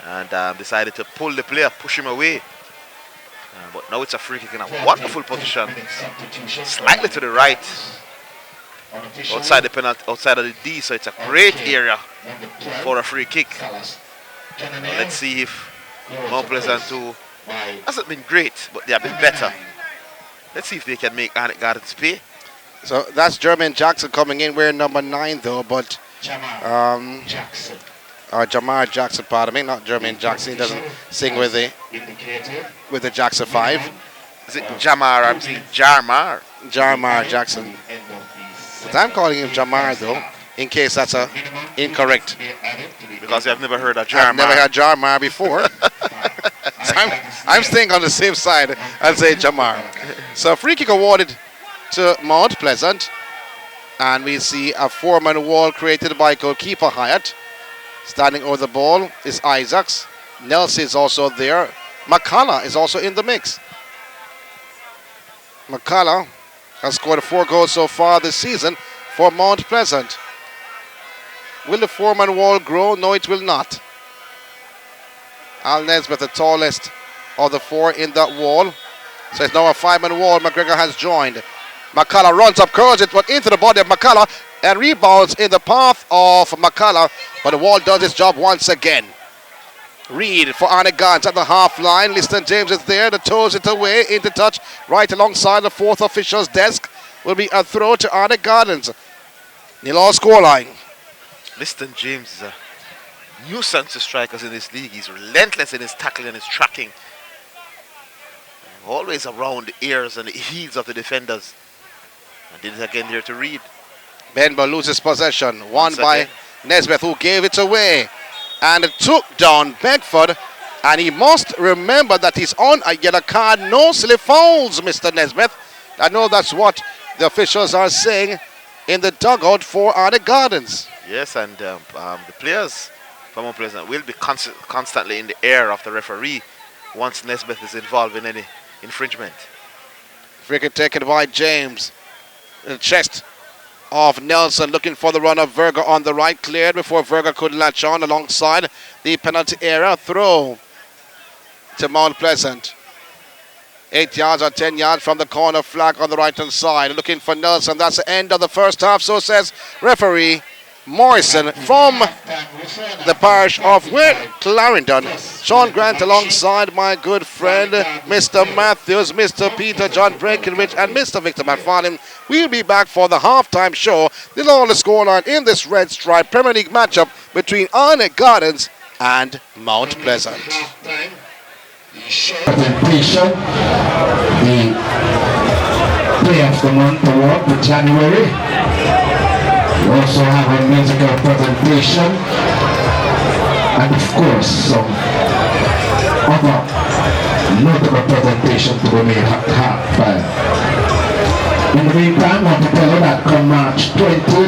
and decided to pull the player, push him away. But now it's a free kick in a wonderful position, slightly to the right, outside the penalty, outside of the D. So it's a great area for a free kick. Let's see if Mount Pleasant too hasn't been great, but they have been better. Let's see if they can make Arnett Gardens pay. So that's Jermaine Jackson coming in wearing number 9 though, but Jamar Jackson. Jamar Jackson, pardon me, not Jermaine Jackson. He doesn't sing with the Jackson 5. Is it Jamar? I'm saying Jarmar. Jarmar Jackson. But I'm calling him Jamar though, in case that's incorrect. Because I've never heard of Jarmar. I've never had Jarmar before. So I'm staying on the safe side and say Jamar. So free kick awarded to Mount Pleasant. And we see a 4-man wall created by goalkeeper Hyatt. Standing over the ball is Isaacs. Nelson is also there. McCullough is also in the mix. McCullough has scored 4 goals so far this season for Mount Pleasant. Will the 4-man wall grow? No, it will not. Al Nesbitt, the tallest of the 4 in that wall. So it's now a 5-man wall. McGregor has joined. McCullough runs up, curls it, but into the body of McCullough and rebounds in the path of McCullough. But the wall does its job once again. Reed for Arnett Gardens at the half line. Liston James is there. The toes it away into touch right alongside the 4th official's desk. Will be a throw to Arnett Gardens. 0-0 scoreline. Liston James is a nuisance to strikers in this league. He's relentless in his tackling and his tracking. Always around the ears and the heels of the defenders. And did it again here to Reed. Benbow loses possession. Won by Nesbitt, who gave it away. And took down Beckford. And he must remember that he's on a yellow card. No silly fouls, Mr. Nesbitt. I know that's what the officials are saying in the dugout for Arnett Gardens. Yes, and the players from Mount Pleasant will be constantly in the air of the referee once Nesbitt is involved in any infringement. Free kick taken by James. In the chest of Nelson, looking for the run of Verga on the right, cleared before Verga could latch on alongside the penalty area. Throw to Mount Pleasant. 8 yards or 10 yards from the corner flag on the right hand side. Looking for Nelson. That's the end of the first half, so says referee Morrison from the parish of Clarendon. Sean Grant alongside my good friend Mr. Matthews, Mr. Peter John Breckenridge and Mr. Victor McFarlane. We'll be back for the halftime show. The lowest scoreline in this Red Stripe Premier League matchup between Arnett Gardens and Mount Pleasant. Presentation, the play of the month award for January. We also have a musical presentation and of course some other notable presentation to be made at half time. In the meantime, I want to tell you that come March 20